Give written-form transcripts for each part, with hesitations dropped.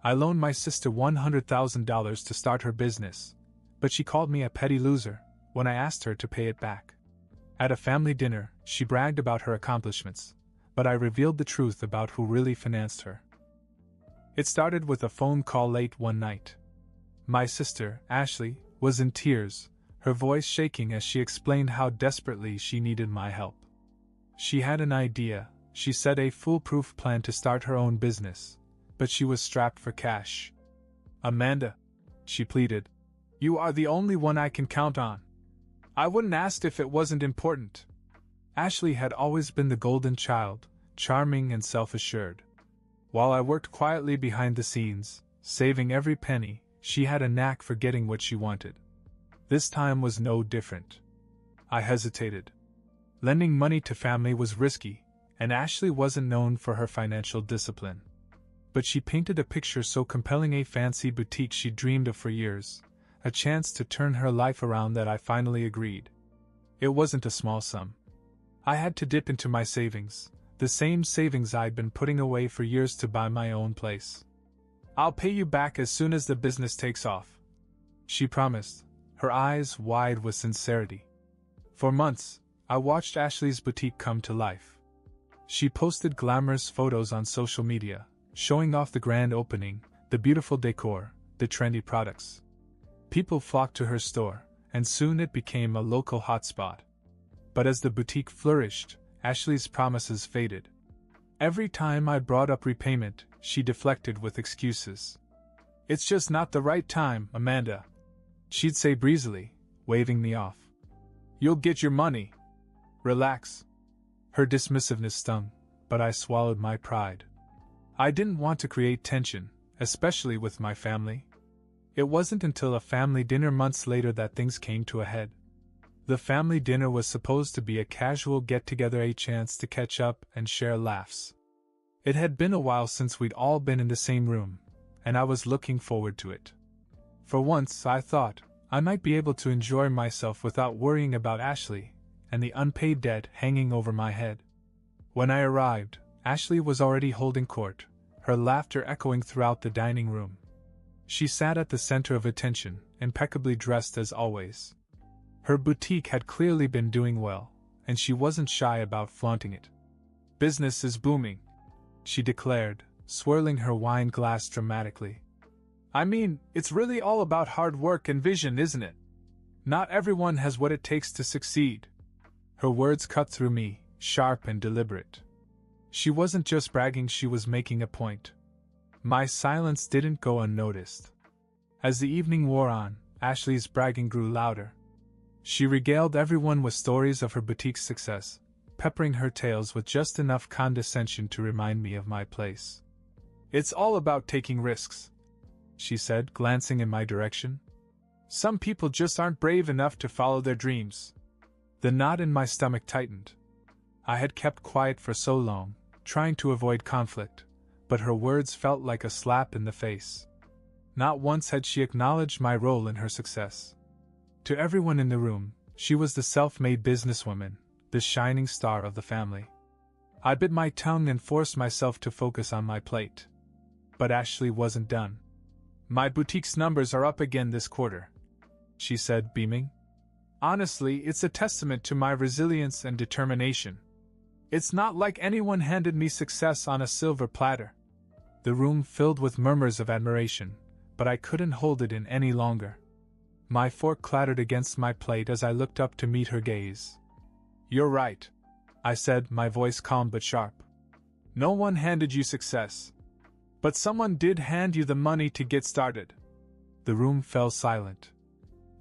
I loaned my sister $100,000 to start her business, but she called me a petty loser when I asked her to pay it back. At a family dinner, she bragged about her accomplishments, but I revealed the truth about who really financed her. It started with a phone call late one night. My sister, Ashley, was in tears, her voice shaking as she explained how desperately she needed my help. She had an idea, she said, a foolproof plan to start her own business, but she was strapped for cash. "Amanda," she pleaded, "you are the only one I can count on. I wouldn't ask if it wasn't important." Ashley had always been the golden child, charming and self-assured. While I worked quietly behind the scenes, saving every penny, she had a knack for getting what she wanted. This time was no different. I hesitated. Lending money to family was risky, and Ashley wasn't known for her financial discipline. But she painted a picture so compelling, a fancy boutique she'd dreamed of for years, a chance to turn her life around, that I finally agreed. It wasn't a small sum. I had to dip into my savings, the same savings I'd been putting away for years to buy my own place. "I'll pay you back as soon as the business takes off," she promised, her eyes wide with sincerity. For months, I watched Ashley's boutique come to life. She posted glamorous photos on social media, showing off the grand opening, the beautiful decor, the trendy products. People flocked to her store, and soon it became a local hotspot. But as the boutique flourished, Ashley's promises faded. Every time I brought up repayment, she deflected with excuses. "It's just not the right time, Amanda," she'd say breezily, waving me off. "You'll get your money. Relax." Her dismissiveness stung, but I swallowed my pride. I didn't want to create tension, especially with my family. It wasn't until a family dinner months later that things came to a head. The family dinner was supposed to be a casual get-together, a chance to catch up and share laughs. It had been a while since we'd all been in the same room, and I was looking forward to it. For once, I thought, I might be able to enjoy myself without worrying about Ashley and the unpaid debt hanging over my head. When I arrived, Ashley was already holding court, her laughter echoing throughout the dining room. She sat at the center of attention, impeccably dressed as always. Her boutique had clearly been doing well, and she wasn't shy about flaunting it. "Business is booming," she declared, swirling her wine glass dramatically. "I mean, it's really all about hard work and vision, isn't it? Not everyone has what it takes to succeed." Her words cut through me, sharp and deliberate. She wasn't just bragging, she was making a point. My silence didn't go unnoticed. As the evening wore on, Ashley's bragging grew louder. She regaled everyone with stories of her boutique's success, peppering her tales with just enough condescension to remind me of my place. "It's all about taking risks," she said, glancing in my direction. "Some people just aren't brave enough to follow their dreams." The knot in my stomach tightened. I had kept quiet for so long, trying to avoid conflict, but her words felt like a slap in the face. Not once had she acknowledged my role in her success. To everyone in the room, she was the self-made businesswoman, the shining star of the family. I bit my tongue and forced myself to focus on my plate. But Ashley wasn't done. "My boutique's numbers are up again this quarter," she said, beaming. "Honestly, it's a testament to my resilience and determination. It's not like anyone handed me success on a silver platter." The room filled with murmurs of admiration, but I couldn't hold it in any longer. My fork clattered against my plate as I looked up to meet her gaze. "You're right," I said, my voice calm but sharp. "No one handed you success. But someone did hand you the money to get started." The room fell silent.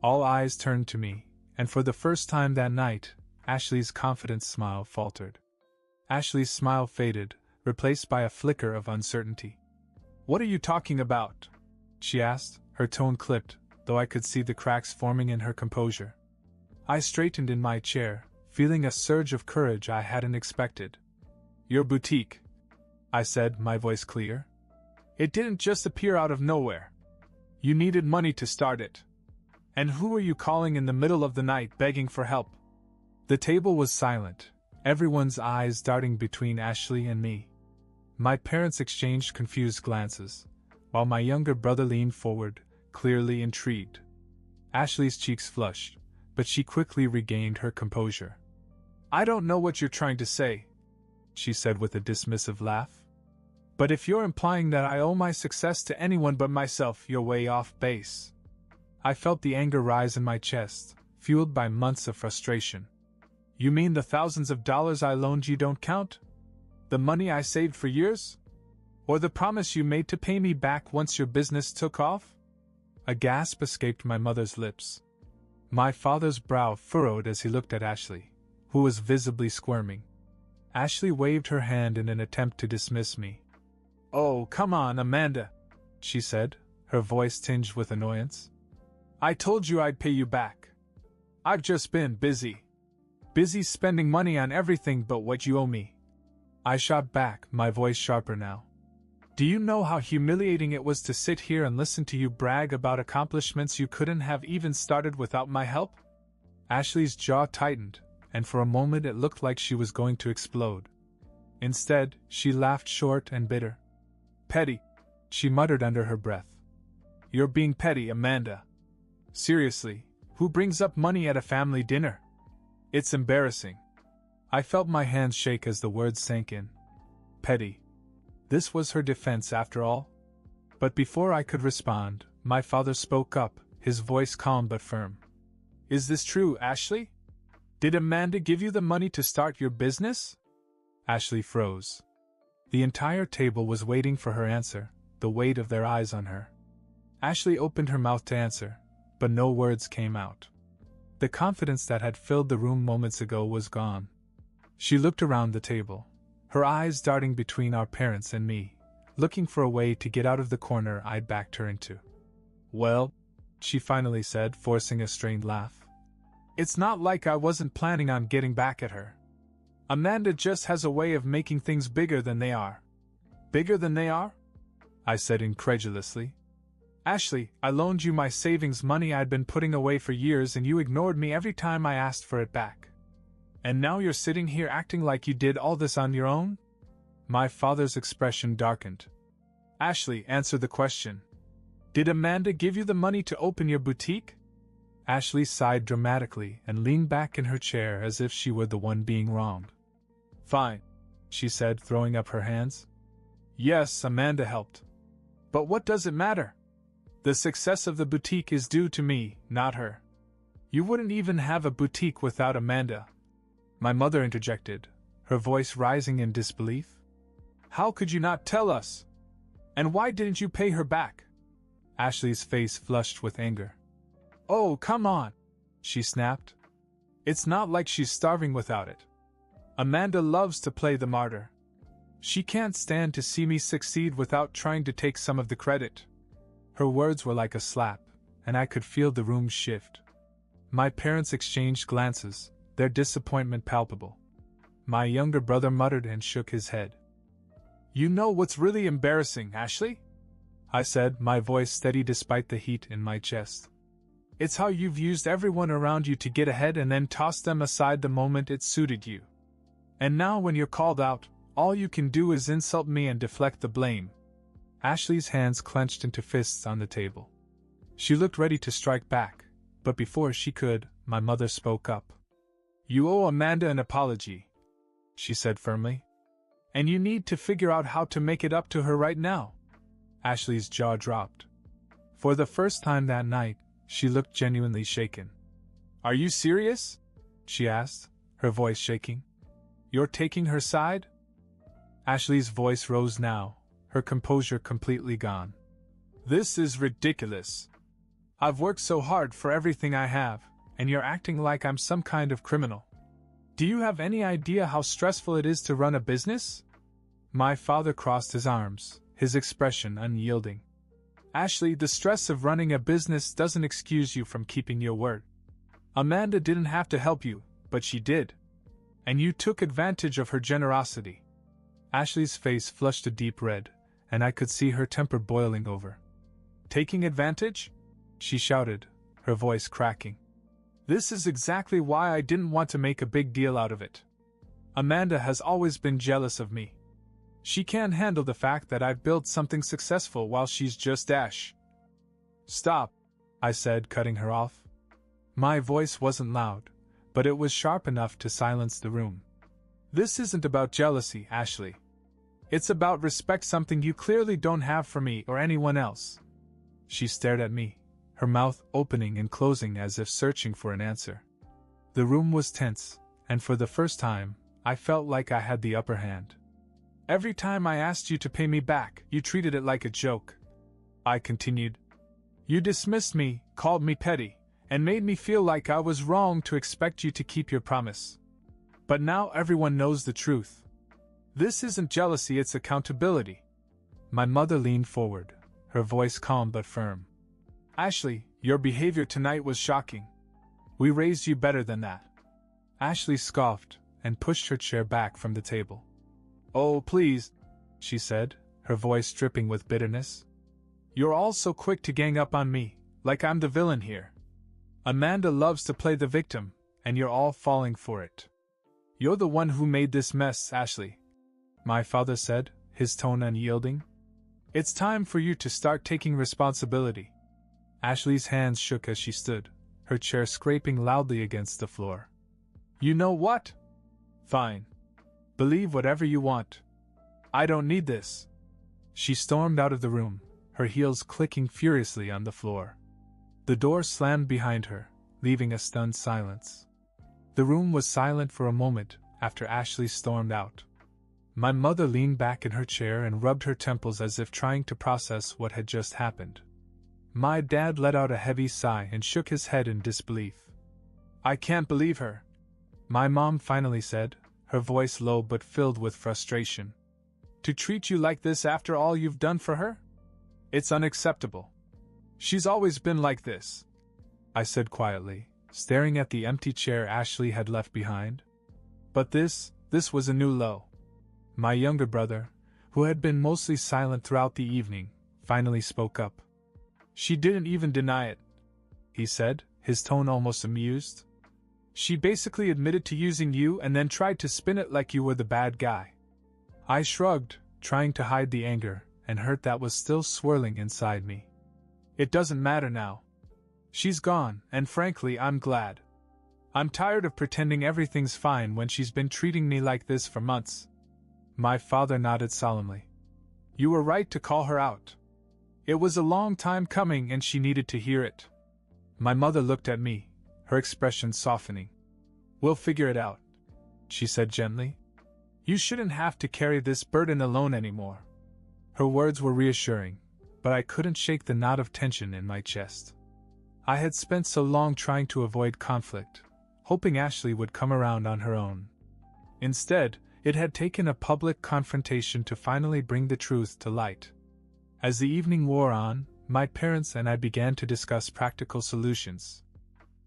All eyes turned to me, and for the first time that night, Ashley's confident smile faltered. Ashley's smile faded, replaced by a flicker of uncertainty. "What are you talking about?" she asked, her tone clipped, though I could see the cracks forming in her composure. I straightened in my chair, feeling a surge of courage I hadn't expected. "Your boutique," I said, my voice clear. "It didn't just appear out of nowhere. You needed money to start it. And who were you calling in the middle of the night begging for help?" The table was silent, everyone's eyes darting between Ashley and me. My parents exchanged confused glances, while my younger brother leaned forward, clearly intrigued. Ashley's cheeks flushed, but she quickly regained her composure. "I don't know what you're trying to say," she said with a dismissive laugh. "But if you're implying that I owe my success to anyone but myself, you're way off base." I felt the anger rise in my chest, fueled by months of frustration. "You mean the thousands of dollars I loaned you don't count? The money I saved for years? Or the promise you made to pay me back once your business took off?" A gasp escaped my mother's lips. My father's brow furrowed as he looked at Ashley, who was visibly squirming. Ashley waved her hand in an attempt to dismiss me. "Oh, come on, Amanda," she said, her voice tinged with annoyance. "I told you I'd pay you back. I've just been busy. Busy spending money on everything but what you owe me." I shot back, my voice sharper now. "Do you know how humiliating it was to sit here and listen to you brag about accomplishments you couldn't have even started without my help?" Ashley's jaw tightened, and for a moment it looked like she was going to explode. Instead, she laughed short and bitter. "Petty," she muttered under her breath. "You're being petty, Amanda. Seriously, who brings up money at a family dinner? It's embarrassing." I felt my hands shake as the words sank in. Petty. This was her defense after all? But before I could respond, my father spoke up, his voice calm but firm. "Is this true, Ashley? Did Amanda give you the money to start your business?" Ashley froze. The entire table was waiting for her answer, the weight of their eyes on her. Ashley opened her mouth to answer, but no words came out. The confidence that had filled the room moments ago was gone. She looked around the table, her eyes darting between our parents and me, looking for a way to get out of the corner I'd backed her into. "Well," she finally said, forcing a strained laugh, "it's not like I wasn't planning on getting back at her. Amanda just has a way of making things bigger than they are." "Bigger than they are?" I said incredulously. "Ashley, I loaned you my savings money I'd been putting away for years and you ignored me every time I asked for it back. And now you're sitting here acting like you did all this on your own?" My father's expression darkened. "Ashley, answer the question. Did Amanda give you the money to open your boutique?" Ashley sighed dramatically and leaned back in her chair as if she were the one being wronged. "Fine," she said, throwing up her hands. "Yes, Amanda helped. But what does it matter? The success of the boutique is due to me, not her. You wouldn't even have a boutique without Amanda." My mother interjected, her voice rising in disbelief. "How could you not tell us? And why didn't you pay her back?" Ashley's face flushed with anger. "Oh, come on," she snapped. "It's not like she's starving without it. Amanda loves to play the martyr. She can't stand to see me succeed without trying to take some of the credit." Her words were like a slap, and I could feel the room shift. My parents exchanged glances, their disappointment palpable. My younger brother muttered and shook his head. "You know what's really embarrassing, Ashley?" I said, my voice steady despite the heat in my chest. "It's how you've used everyone around you to get ahead and then tossed them aside the moment it suited you. And now when you're called out, all you can do is insult me and deflect the blame." Ashley's hands clenched into fists on the table. She looked ready to strike back, but before she could, my mother spoke up. "You owe Amanda an apology," she said firmly. "And you need to figure out how to make it up to her right now." Ashley's jaw dropped. For the first time that night, she looked genuinely shaken. "Are you serious?" she asked, her voice shaking. "You're taking her side?" Ashley's voice rose now, her composure completely gone. "This is ridiculous. I've worked so hard for everything I have, and you're acting like I'm some kind of criminal. Do you have any idea how stressful it is to run a business?" My father crossed his arms, his expression unyielding. "Ashley, the stress of running a business doesn't excuse you from keeping your word. Amanda didn't have to help you, but she did. And you took advantage of her generosity." Ashley's face flushed a deep red, and I could see her temper boiling over. "Taking advantage?" she shouted, her voice cracking. "This is exactly why I didn't want to make a big deal out of it. Amanda has always been jealous of me. She can't handle the fact that I've built something successful while she's just Ash. Stop, I said, cutting her off. My voice wasn't loud, but it was sharp enough to silence the room. This isn't about jealousy, Ashley. It's about respect, something you clearly don't have for me or anyone else. She stared at me, her mouth opening and closing as if searching for an answer. The room was tense, and for the first time, I felt like I had the upper hand. Every time I asked you to pay me back, you treated it like a joke. I continued. You dismissed me, called me petty, and made me feel like I was wrong to expect you to keep your promise. But now everyone knows the truth. This isn't jealousy, it's accountability. My mother leaned forward, her voice calm but firm. Ashley, your behavior tonight was shocking. We raised you better than that. Ashley scoffed and pushed her chair back from the table. Oh, please, she said, her voice dripping with bitterness. You're all so quick to gang up on me, like I'm the villain here. Amanda loves to play the victim, and you're all falling for it. You're the one who made this mess, Ashley, my father said, his tone unyielding. It's time for you to start taking responsibility. Ashley's hands shook as she stood, her chair scraping loudly against the floor. You know what? Fine. Believe whatever you want. I don't need this. She stormed out of the room, her heels clicking furiously on the floor. The door slammed behind her, leaving a stunned silence. The room was silent for a moment after Ashley stormed out. My mother leaned back in her chair and rubbed her temples as if trying to process what had just happened. My dad let out a heavy sigh and shook his head in disbelief. I can't believe her, my mom finally said, her voice low but filled with frustration. To treat you like this after all you've done for her? It's unacceptable. She's always been like this, I said quietly, staring at the empty chair Ashley had left behind. But this was a new low. My younger brother, who had been mostly silent throughout the evening, finally spoke up. She didn't even deny it, he said, his tone almost amused. She basically admitted to using you and then tried to spin it like you were the bad guy. I shrugged, trying to hide the anger and hurt that was still swirling inside me. It doesn't matter now. She's gone, and frankly, I'm glad. I'm tired of pretending everything's fine when she's been treating me like this for months. My father nodded solemnly. You were right to call her out. It was a long time coming and she needed to hear it. My mother looked at me, her expression softening. We'll figure it out, she said gently. You shouldn't have to carry this burden alone anymore. Her words were reassuring, but I couldn't shake the knot of tension in my chest. I had spent so long trying to avoid conflict, hoping Ashley would come around on her own. Instead, it had taken a public confrontation to finally bring the truth to light. As the evening wore on, my parents and I began to discuss practical solutions.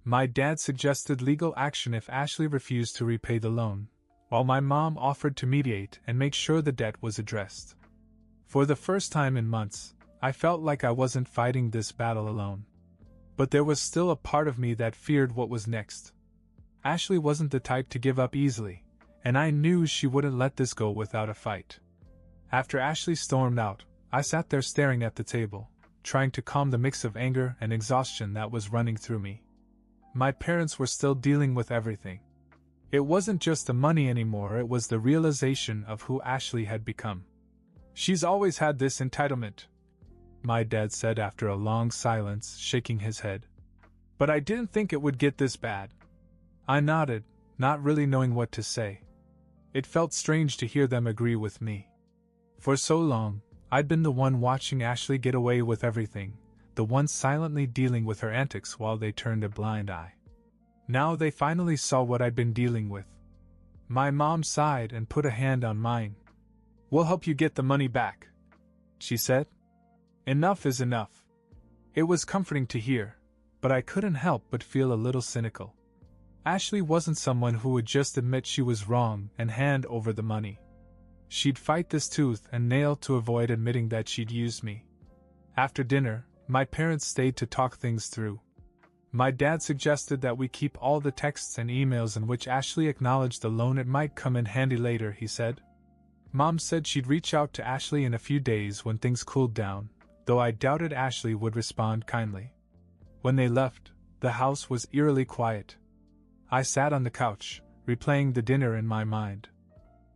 My dad suggested legal action if Ashley refused to repay the loan, while my mom offered to mediate and make sure the debt was addressed. For the first time in months, I felt like I wasn't fighting this battle alone. But there was still a part of me that feared what was next. Ashley wasn't the type to give up easily, and I knew she wouldn't let this go without a fight. After Ashley stormed out, I sat there staring at the table, trying to calm the mix of anger and exhaustion that was running through me. My parents were still dealing with everything. It wasn't just the money anymore, it was the realization of who Ashley had become. She's always had this entitlement, my dad said after a long silence, shaking his head. But I didn't think it would get this bad. I nodded, not really knowing what to say. It felt strange to hear them agree with me. For so long, I'd been the one watching Ashley get away with everything, the one silently dealing with her antics while they turned a blind eye. Now they finally saw what I'd been dealing with. My mom sighed and put a hand on mine. We'll help you get the money back, she said. Enough is enough. It was comforting to hear, but I couldn't help but feel a little cynical. Ashley wasn't someone who would just admit she was wrong and hand over the money. She'd fight this tooth and nail to avoid admitting that she'd used me. After dinner, my parents stayed to talk things through. My dad suggested that we keep all the texts and emails in which Ashley acknowledged the loan. It might come in handy later, he said. Mom said she'd reach out to Ashley in a few days when things cooled down, though I doubted Ashley would respond kindly. When they left, the house was eerily quiet. I sat on the couch, replaying the dinner in my mind.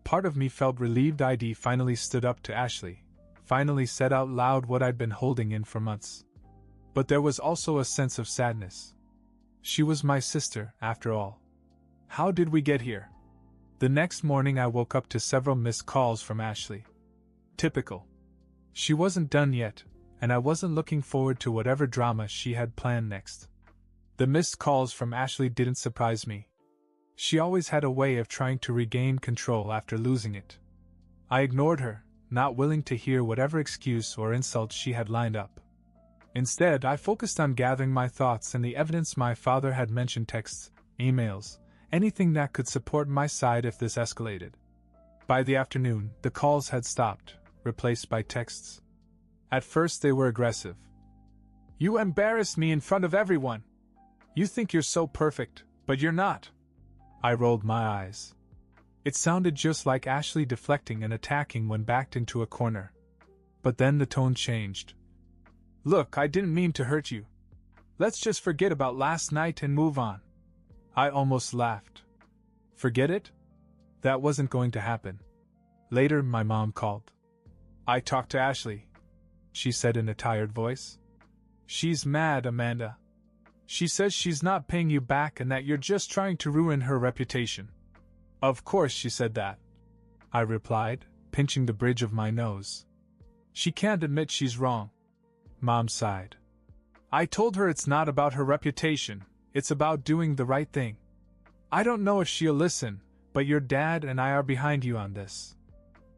Part of me felt relieved I'd finally stood up to Ashley, finally said out loud what I'd been holding in for months. But there was also a sense of sadness. She was my sister, after all. How did we get here? The next morning I woke up to several missed calls from Ashley. Typical. She wasn't done yet, and I wasn't looking forward to whatever drama she had planned next. The missed calls from Ashley didn't surprise me. She always had a way of trying to regain control after losing it. I ignored her, not willing to hear whatever excuse or insult she had lined up. Instead, I focused on gathering my thoughts and the evidence my father had mentioned: texts, emails, anything that could support my side if this escalated. By the afternoon, the calls had stopped, replaced by texts. At first they were aggressive. "You embarrassed me in front of everyone. You think you're so perfect, but you're not." I rolled my eyes. It sounded just like Ashley deflecting and attacking when backed into a corner. But then the tone changed. "Look, I didn't mean to hurt you. Let's just forget about last night and move on." I almost laughed. Forget it? That wasn't going to happen. Later, my mom called. "I talked to Ashley," she said in a tired voice. "She's mad, Amanda. She says she's not paying you back and that you're just trying to ruin her reputation." "Of course she said that," I replied, pinching the bridge of my nose. "She can't admit she's wrong." Mom sighed. "I told her it's not about her reputation, it's about doing the right thing. I don't know if she'll listen, but your dad and I are behind you on this.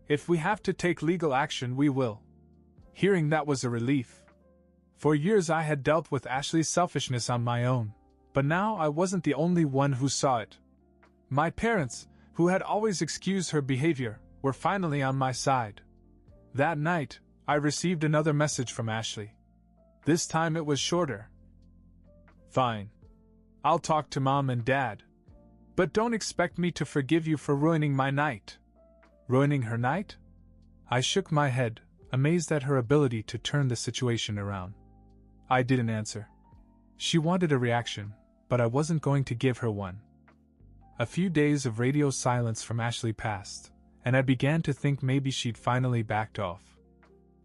If we have to take legal action, we will." Hearing that was a relief. For years I had dealt with Ashley's selfishness on my own, but now I wasn't the only one who saw it. My parents, who had always excused her behavior, were finally on my side. That night, I received another message from Ashley. This time it was shorter. "Fine. I'll talk to Mom and Dad. But don't expect me to forgive you for ruining my night." Ruining her night? I shook my head, amazed at her ability to turn the situation around. I didn't answer. She wanted a reaction, but I wasn't going to give her one. A few days of radio silence from Ashley passed, and I began to think maybe she'd finally backed off.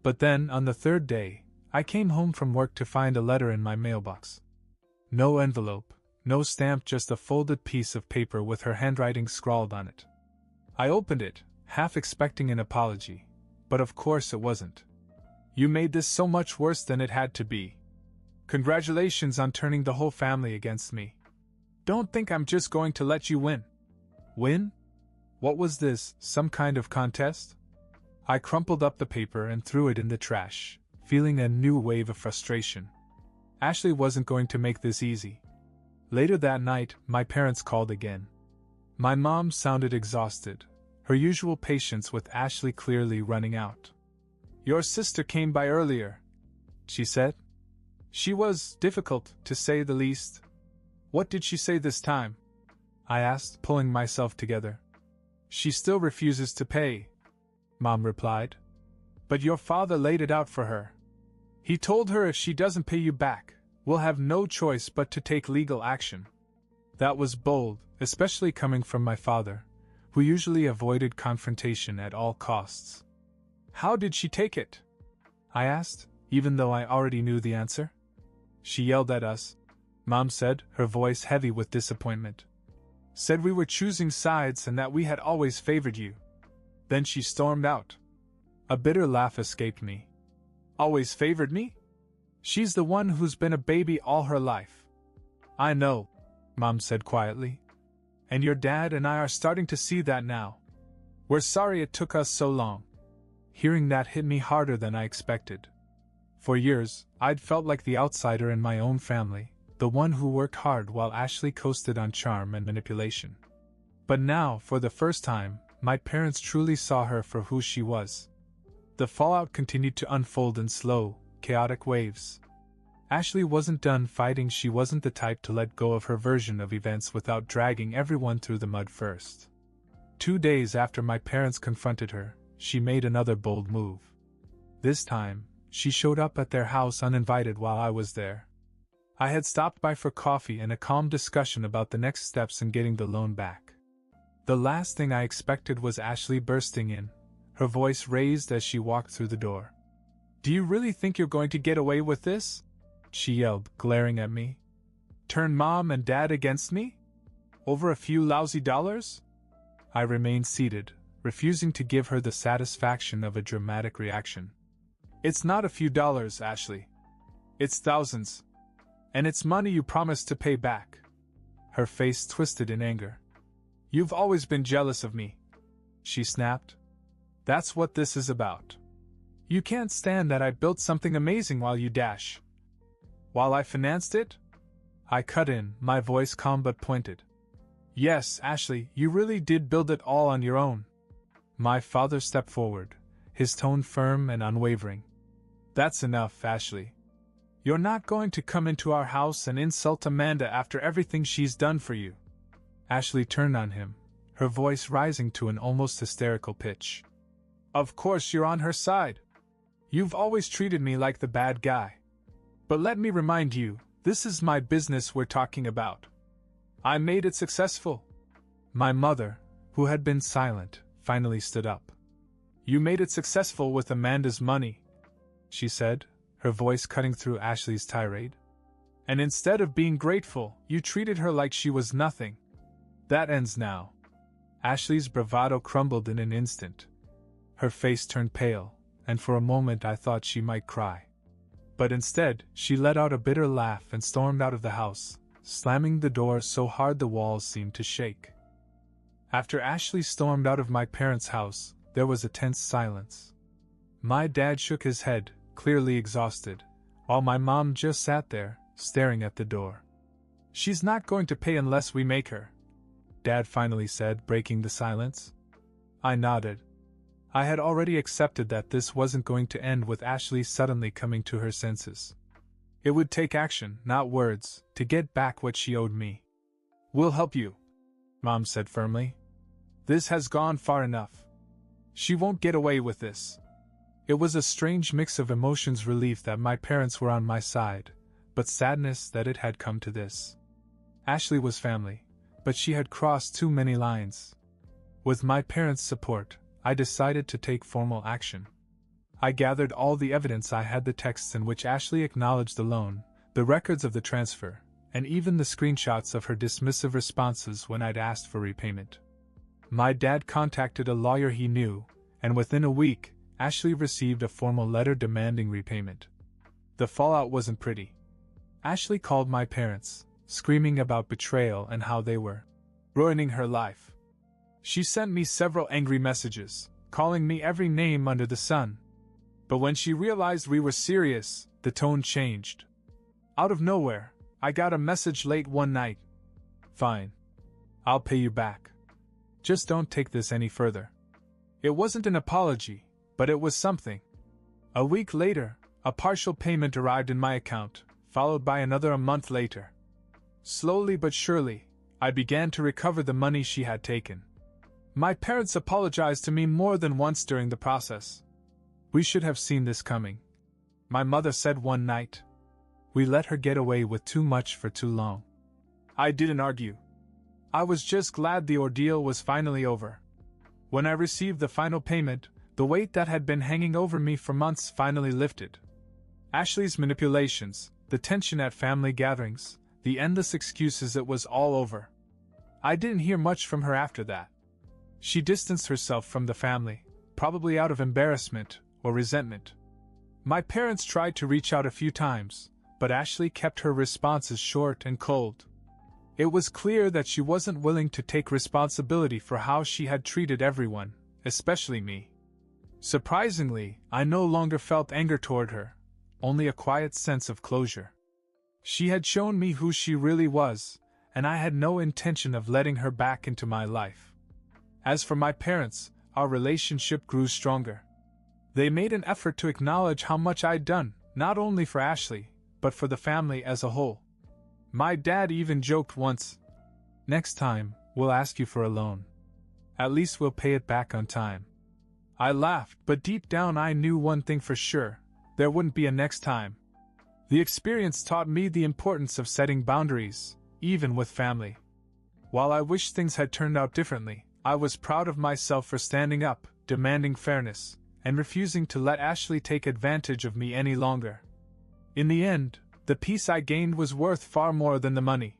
But then, on the third day, I came home from work to find a letter in my mailbox. No envelope, no stamp, just a folded piece of paper with her handwriting scrawled on it. I opened it, half expecting an apology, but of course it wasn't. "You made this so much worse than it had to be. Congratulations on turning the whole family against me. Don't think I'm just going to let you win." Win? What was this, some kind of contest? I crumpled up the paper and threw it in the trash, feeling a new wave of frustration. Ashley wasn't going to make this easy. Later that night, my parents called again. My mom sounded exhausted, her usual patience with Ashley clearly running out. "Your sister came by earlier," she said. "She was difficult, to say the least." "What did she say this time?" I asked, pulling myself together. "She still refuses to pay," Mom replied. "But your father laid it out for her. He told her if she doesn't pay you back, we'll have no choice but to take legal action." That was bold, especially coming from my father, who usually avoided confrontation at all costs. "How did she take it?" I asked, even though I already knew the answer. "She yelled at us," Mom said, her voice heavy with disappointment. "Said we were choosing sides and that we had always favored you. Then she stormed out." A bitter laugh escaped me. "Always favored me? She's the one who's been a baby all her life." "I know," Mom said quietly. "And your dad and I are starting to see that now. We're sorry it took us so long." Hearing that hit me harder than I expected. For years, I'd felt like the outsider in my own family, the one who worked hard while Ashley coasted on charm and manipulation. But now, for the first time, my parents truly saw her for who she was. The fallout continued to unfold in slow, chaotic waves. Ashley wasn't done fighting. She wasn't the type to let go of her version of events without dragging everyone through the mud first. 2 days after my parents confronted her, she made another bold move. This time, she showed up at their house uninvited while I was there. I had stopped by for coffee and a calm discussion about the next steps in getting the loan back. The last thing I expected was Ashley bursting in, her voice raised as she walked through the door. "Do you really think you're going to get away with this?" she yelled, glaring at me. "Turn Mom and Dad against me? Over a few lousy dollars?" I remained seated, refusing to give her the satisfaction of a dramatic reaction. "It's not a few dollars, Ashley. It's thousands. And it's money you promised to pay back." Her face twisted in anger. "You've always been jealous of me," she snapped. "That's what this is about. You can't stand that I built something amazing while you dash. While I financed it?" I cut in, my voice calm but pointed. "Yes, Ashley, you really did build it all on your own." My father stepped forward, his tone firm and unwavering. "That's enough, Ashley. You're not going to come into our house and insult Amanda after everything she's done for you." Ashley turned on him, her voice rising to an almost hysterical pitch. "Of course you're on her side. You've always treated me like the bad guy. But let me remind you, this is my business we're talking about. I made it successful." My mother, who had been silent, finally stood up. "You made it successful with Amanda's money," she said, her voice cutting through Ashley's tirade. "And instead of being grateful, you treated her like she was nothing. That ends now." Ashley's bravado crumbled in an instant. Her face turned pale, and for a moment I thought she might cry. But instead, she let out a bitter laugh and stormed out of the house, slamming the door so hard the walls seemed to shake. After Ashley stormed out of my parents' house, there was a tense silence. My dad shook his head, clearly exhausted, while my mom just sat there, staring at the door. "She's not going to pay unless we make her," Dad finally said, breaking the silence. I nodded. I had already accepted that this wasn't going to end with Ashley suddenly coming to her senses. It would take action, not words, to get back what she owed me. "We'll help you," Mom said firmly. "This has gone far enough. She won't get away with this." It was a strange mix of emotions, relief that my parents were on my side, but sadness that it had come to this. Ashley was family, but she had crossed too many lines. With my parents' support, I decided to take formal action. I gathered all the evidence. I had the texts in which Ashley acknowledged the loan, the records of the transfer, and even the screenshots of her dismissive responses when I'd asked for repayment. My dad contacted a lawyer he knew, and within a week, Ashley received a formal letter demanding repayment. The fallout wasn't pretty. Ashley called my parents, screaming about betrayal and how they were ruining her life. She sent me several angry messages, calling me every name under the sun. But when she realized we were serious, the tone changed. Out of nowhere, I got a message late one night. "Fine. I'll pay you back. Just don't take this any further." It wasn't an apology, but it was something. A week later, a partial payment arrived in my account, followed by another a month later. Slowly but surely, I began to recover the money she had taken. My parents apologized to me more than once during the process. "We should have seen this coming," my mother said one night. "We let her get away with too much for too long." I didn't argue. I was just glad the ordeal was finally over. When I received the final payment, the weight that had been hanging over me for months finally lifted. Ashley's manipulations, the tension at family gatherings, the endless excuses, it was all over. I didn't hear much from her after that. She distanced herself from the family, probably out of embarrassment or resentment. My parents tried to reach out a few times, but Ashley kept her responses short and cold. It was clear that she wasn't willing to take responsibility for how she had treated everyone, especially me. Surprisingly, I no longer felt anger toward her, only a quiet sense of closure. She had shown me who she really was, and I had no intention of letting her back into my life. As for my parents, our relationship grew stronger. They made an effort to acknowledge how much I'd done, not only for Ashley, but for the family as a whole. My dad even joked once, "Next time, we'll ask you for a loan. At least we'll pay it back on time." I laughed, but deep down I knew one thing for sure: there wouldn't be a next time. The experience taught me the importance of setting boundaries, even with family. While I wish things had turned out differently, I was proud of myself for standing up, demanding fairness, and refusing to let Ashley take advantage of me any longer. In the end, the peace I gained was worth far more than the money.